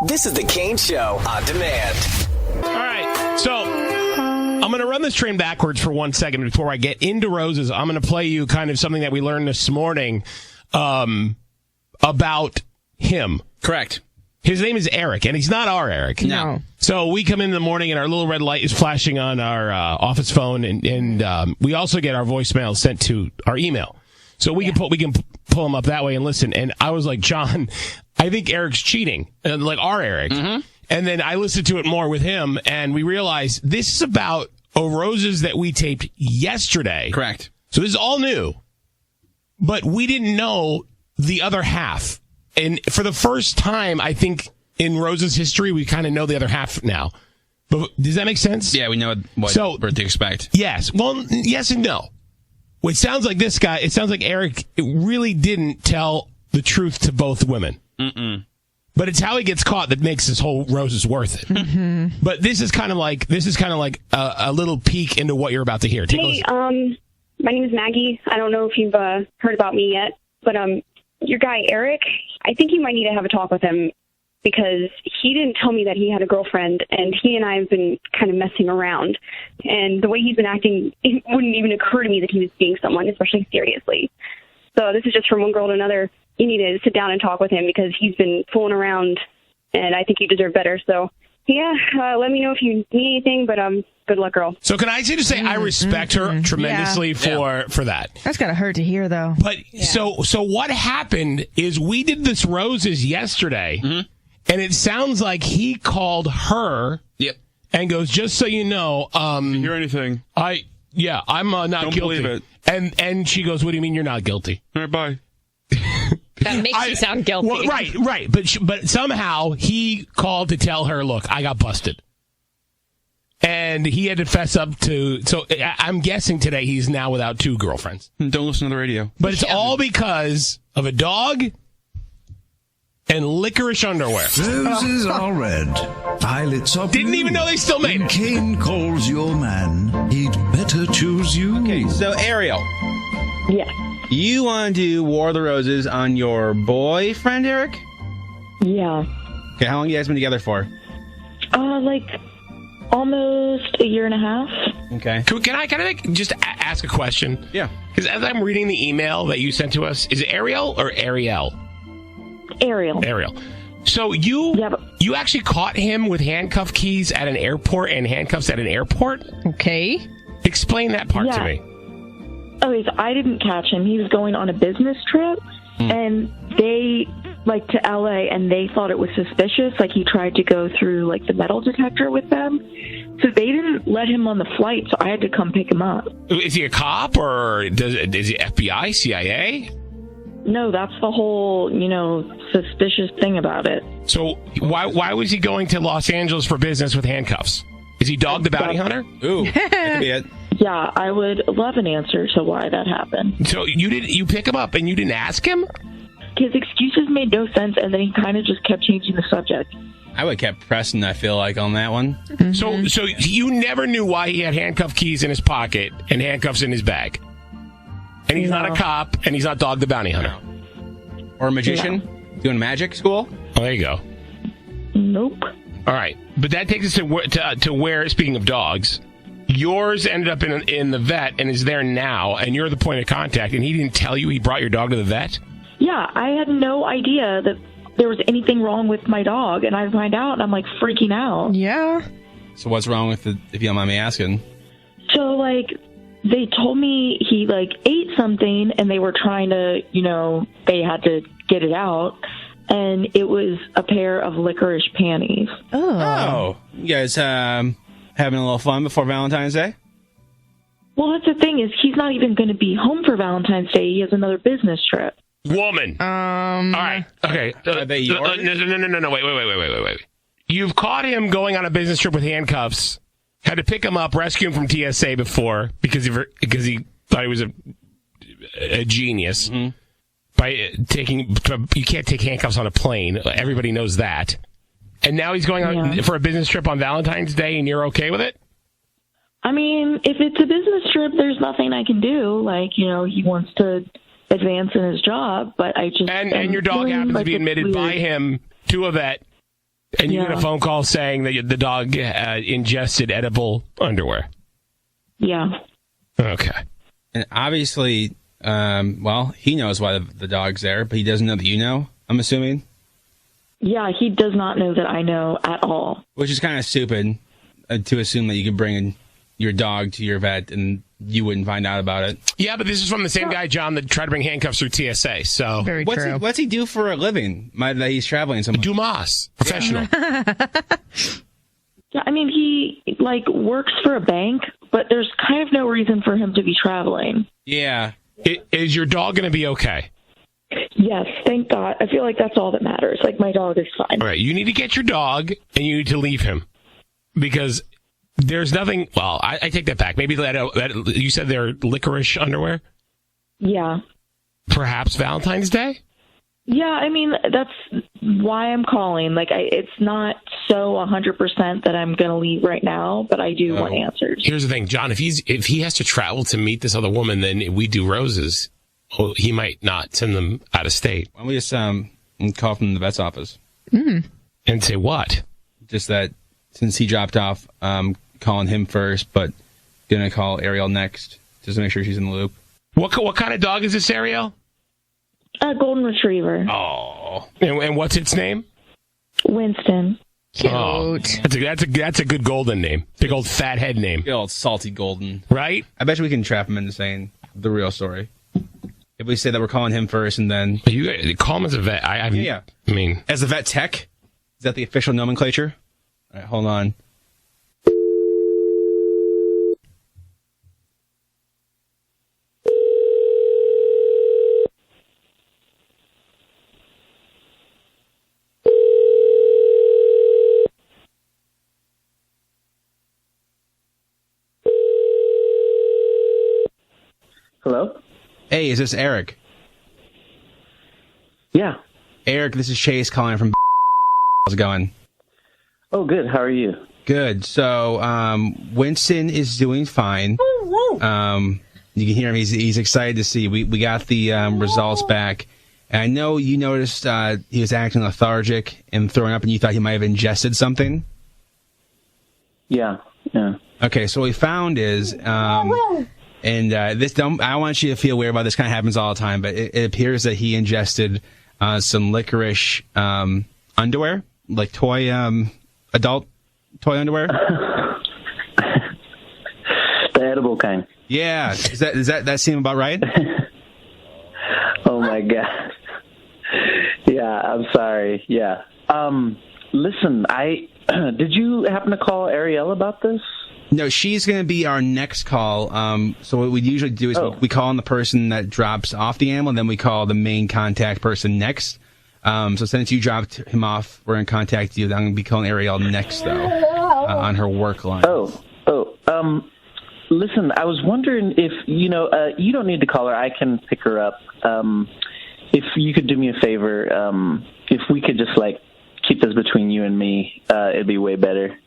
This is the Kane Show on demand. All right, so I'm going to run this train backwards for 1 second before I get into roses. I'm going to play you kind of something that we learned this morning about him. Correct. His name is Eric, and he's not our Eric. No. So we come in the morning, and our little red light is flashing on our office phone, and we also get our voicemail sent to our email. So we can pull him up that way and listen. And I was like, John, I think Eric's cheating, like our Eric. Mm-hmm. And then I listened to it more with him, and we realized this is about roses that we taped yesterday. Correct. So this is all new, but we didn't know the other half. And for the first time, I think, in Rose's history, we kind of know the other half now. But does that make sense? Yeah, we know what to expect. Yes. Well, yes and no. It sounds like this guy, it sounds like Eric really didn't tell the truth to both women. Mm-mm. But it's how he gets caught that makes this whole Roses worth it. Mm-hmm. But this is kind of like a little peek into what you're about to hear. Hey, my name is Maggie. I don't know if you've heard about me yet, but your guy Eric, I think you might need to have a talk with him because he didn't tell me that he had a girlfriend, and he and I have been kind of messing around. And the way he's been acting, it wouldn't even occur to me that he was seeing someone, especially seriously. So this is just from one girl to another. You need to sit down and talk with him because he's been fooling around, and I think you deserve better. So, yeah, let me know if you need anything, but good luck, girl. So can I just say I respect her tremendously for that. That's gotta hurt to hear, though. But so what happened is we did this Roses yesterday, and it sounds like he called her and goes, just so you know, didn't hear anything. I'm not Don't guilty. Believe it. And she goes, what do you mean you're not guilty? All right, bye. That makes you sound guilty. Well, right. But somehow he called to tell her, look, I got busted. And he had to fess up to, so I'm guessing today he's now without 2 girlfriends. Don't listen to the radio. But it's all because of a dog and licorice underwear. Roses are red, violets are blue. Didn't even know they still made When it. Cain calls your man, he'd better choose you. Okay, so Ariel. Yes. You want to do War of the Roses on your boyfriend, Eric? Yeah. Okay, how long have you guys been together for? Like almost a year and a half. Okay. Can I just ask a question? Yeah. Because as I'm reading the email that you sent to us, is it Ariel or Ariel? Ariel. So you actually caught him with handcuff keys at an airport and handcuffs at an airport? Okay. Explain that part to me. Okay, so I didn't catch him. He was going on a business trip, and they, to L.A., and they thought it was suspicious. He tried to go through, the metal detector with them. So they didn't let him on the flight, so I had to come pick him up. Is he a cop, or is he FBI, CIA? No, that's the whole, suspicious thing about it. So why was he going to Los Angeles for business with handcuffs? Is he Dog the Bounty Hunter? Ooh, that could be it. Yeah, I would love an answer to why that happened. So you pick him up and you didn't ask him? His excuses made no sense, and then he kind of just kept changing the subject. I would have kept pressing, I feel like, on that one. Mm-hmm. So you never knew why he had handcuff keys in his pocket and handcuffs in his bag? And he's not a cop, and he's not Dog the Bounty Hunter? Or a magician? Doing magic school? Oh, there you go. Nope. All right. But that takes us to where, speaking of dogs, yours ended up in the vet and is there now, and you're the point of contact, and he didn't tell you he brought your dog to the vet? Yeah, I had no idea that there was anything wrong with my dog, and I find out, and I'm, freaking out. Yeah. So what's wrong with it, if you don't mind me asking? So, they told me he, ate something, and they were trying to, they had to get it out, and it was a pair of licorice panties. Oh. You guys having a little fun before Valentine's Day? Well, that's the thing is he's not even going to be home for Valentine's Day. He has another business trip. Woman. All right. Okay. Are they yours? No. Wait. You've caught him going on a business trip with handcuffs. Had to pick him up, rescue him from TSA before because he thought he was a genius. Mm-hmm. You can't take handcuffs on a plane. Everybody knows that. And now he's going on for a business trip on Valentine's Day, and you're okay with it? I mean, if it's a business trip, there's nothing I can do. He wants to advance in his job, but I just... And your dog happens to be admitted by him to a vet And you get a phone call saying that the dog ingested edible underwear. Yeah. Okay. And obviously, he knows why the dog's there, but he doesn't know that you know, I'm assuming. Yeah, he does not know that I know at all. Which is kind of stupid to assume that you could bring your dog to your vet and you wouldn't find out about it. Yeah, but this is from the same guy, John, that tried to bring handcuffs through TSA. So Very true. What's he do for a living? That he's traveling somewhere. Dumas, professional. Yeah, I mean, he works for a bank, but there's kind of no reason for him to be traveling. Yeah. Is your dog going to be okay? Yes, thank God. I feel like that's all that matters. My dog is fine. All right, you need to get your dog and you need to leave him because there's nothing. Well, I take that back. Maybe that you said they're licorice underwear. Yeah. Perhaps Valentine's Day. Yeah, I mean, that's why I'm calling. It's not so 100% that I'm going to leave right now, but I do want answers. Here's the thing, John. If he has to travel to meet this other woman, then we do roses. Well, he might not send them out of state. Why don't we just call from the vet's office? And say what? Just that since he dropped off, calling him first, but going to call Ariel next just to make sure she's in the loop. What kind of dog is this, Ariel? A golden retriever. Oh. And what's its name? Winston. Cute. Oh, that's a good golden name. Big old fat head name. Big old salty golden. Right? I bet you we can trap him into saying the real story. If we say that we're calling him first and then... You call him as a vet. Yeah. I mean... As the vet tech? Is that the official nomenclature? All right, hold on. Hello? Hey, is this Eric? Yeah. Eric, this is Chase calling from... How's it going? Oh, good. How are you? Good. So, Winston is doing fine. You can hear him. He's excited to see. We got the results back. And I know you noticed he was acting lethargic and throwing up, and you thought he might have ingested something. Yeah. Okay, so what we found is... I want you to feel weird about this. Kind of happens all the time, but it appears that he ingested some licorice underwear, like adult toy underwear. The edible kind. Yeah, does that seem about right? Oh my God. Yeah, I'm sorry. Yeah. Listen, did you happen to call Ariel about this? No, she's going to be our next call. So what we usually do is we call on the person that drops off the animal, and then we call the main contact person next. So since you dropped him off, we're going to contact you. I'm going to be calling Ariel next, though, on her work line. Listen, I was wondering if, you don't need to call her. I can pick her up. If you could do me a favor, if we could just, keep this between you and me, it'd be way better.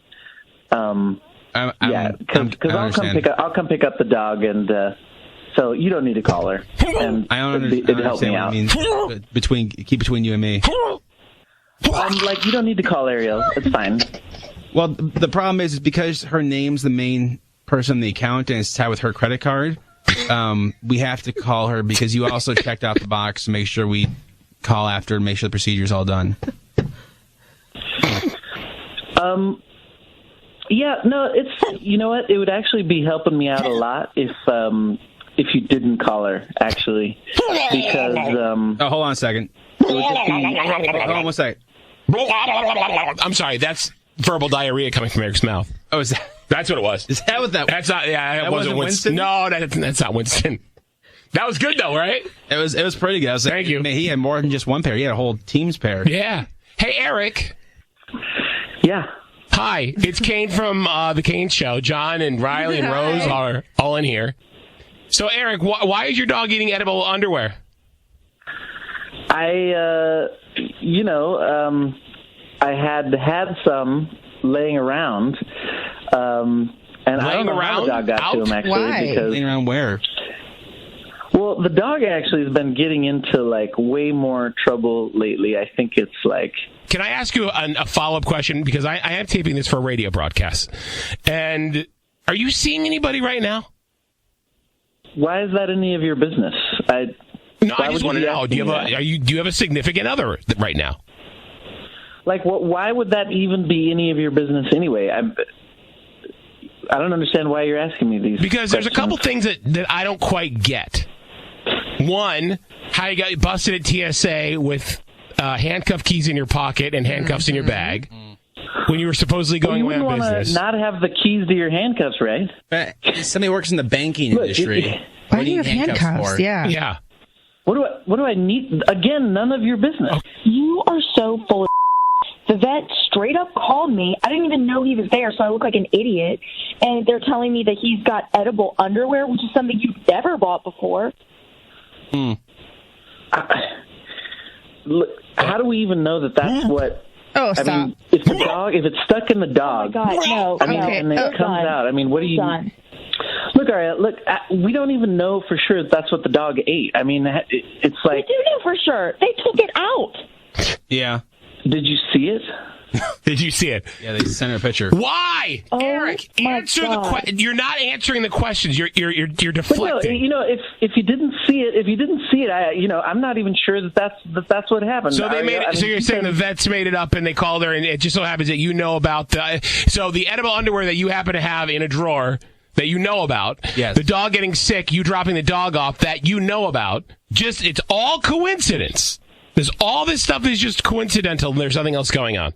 Because I'll come pick up the dog, and so you don't need to call her. And I don't understand. It'd help me out. Keep between you and me. You don't need to call Ariel. It's fine. Well, the problem is because her name's the main person on the account and it's tied with her credit card. We have to call her because you also checked out the box to make sure we call after and make sure the procedure's all done. Yeah, no, you know what? It would actually be helping me out a lot if you didn't call her, actually. Because, hold on a second. It would just be... Hold on one second. I'm sorry, that's verbal diarrhea coming from Eric's mouth. Oh, is that's what it was. Is that what that was? That's not, that wasn't Winston? No, that's not Winston. That was good, though, right? It was pretty good. Thank you. He had more than just one pair. He had a whole team's pair. Yeah. Hey, Eric. Yeah. Hi, it's Kane from The Kane Show. John and Riley and Rose are all in here. So, Eric, why is your dog eating edible underwear? I had some laying around, and I don't know how the dog got to him, actually. Why? Because, laying around where? Well, Well, the dog actually has been getting into, like, way more trouble lately. I think it's, like... Can I ask you a follow-up question? Because I am taping this for a radio broadcast. And are you seeing anybody right now? Why is that any of your business? I just want to know. Do you have a significant other right now? Like, why would that even be any of your business anyway? I don't understand why you're asking me these Because there's a questions. couple things that I don't quite get. One, how you got busted at TSA with handcuff keys in your pocket and handcuffs in your bag when you were supposedly going away on business. You not have the keys to your handcuffs, right? Somebody works in the banking industry. Why do you have handcuffs? Yeah. Yeah. What do I need? Again, none of your business. Oh. You are so full of The vet straight up called me. I didn't even know he was there, so I look like an idiot. And they're telling me that he's got edible underwear, which is something you've never bought before. Look, how do we even know that that's what... Oh, stop. I mean, if it's stuck in the dog... Oh, my God, no. I mean, and it comes out. I mean, what do you... Look, Ariel, we don't even know for sure that that's what the dog ate. I mean, it's like... We do know for sure. They took it out. Yeah. Did you see it? Did you see it? Yeah, they sent her a picture. Why, Oh, Eric? Answer the question. You're not answering the questions. You're deflecting. No, if you didn't see it, I'm not even sure that's what happened. So they made it. So you're saying the vets made it up and they called her, and it just so happens that you know about the edible underwear that you happen to have in a drawer that you know about. Yes. The dog getting sick, you dropping the dog off that you know about. It's all coincidence. There's all this stuff is just coincidental. And there's nothing else going on.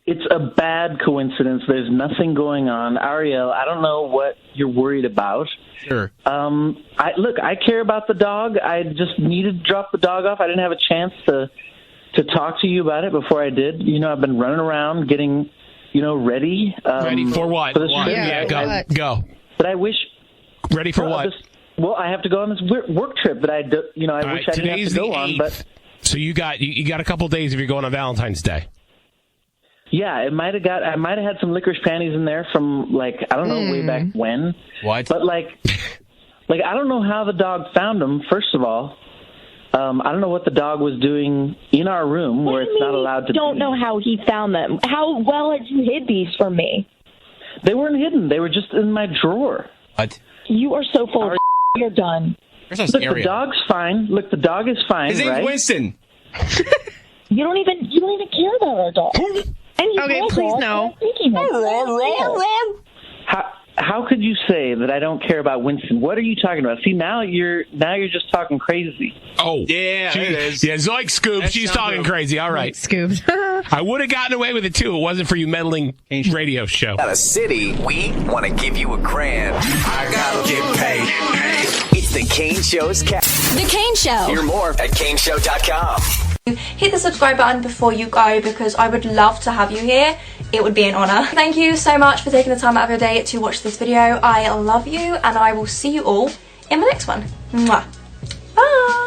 It's a bad coincidence. There's nothing going on. Ariel, I don't know what you're worried about. Sure. I care about the dog. I just needed to drop the dog off. I didn't have a chance to talk to you about it before I did. I've been running around getting, ready. Ready for what? For this trip. Yeah, go. But I wish... Ready for what? I have to go on this work trip that I wish I didn't have to go on. But so you got a couple days if you're going on Valentine's Day. Yeah, I might have had some licorice panties in there from I don't know way back when. What? But I don't know how the dog found them. First of all, I don't know what the dog was doing in our room where it's not allowed to. Don't know how he found them. How well had you hid these from me? They weren't hidden. They were just in my drawer. What? You are so full of You're done. Look, the dog's fine. Look, the dog is fine. His name's right? Winston. You don't even care about our dog. Okay, please no. How could you say that I don't care about Winston? What are you talking about? See, now you're just talking crazy. Oh, yeah, it is. Yeah, Zoik Scoop. She's talking crazy. All right. Scoop. I would have gotten away with it, too. It wasn't for you meddling radio show. At a city, we want to give you $1,000. I gotta get paid. It's the Kane Show's The Kane Show. Hear more at KaneShow.com. Hit the subscribe button before you go because I would love to have you here. It would be an honour. Thank you so much for taking the time out of your day to watch this video. I love you and I will see you all in my next one. Mwah. Bye.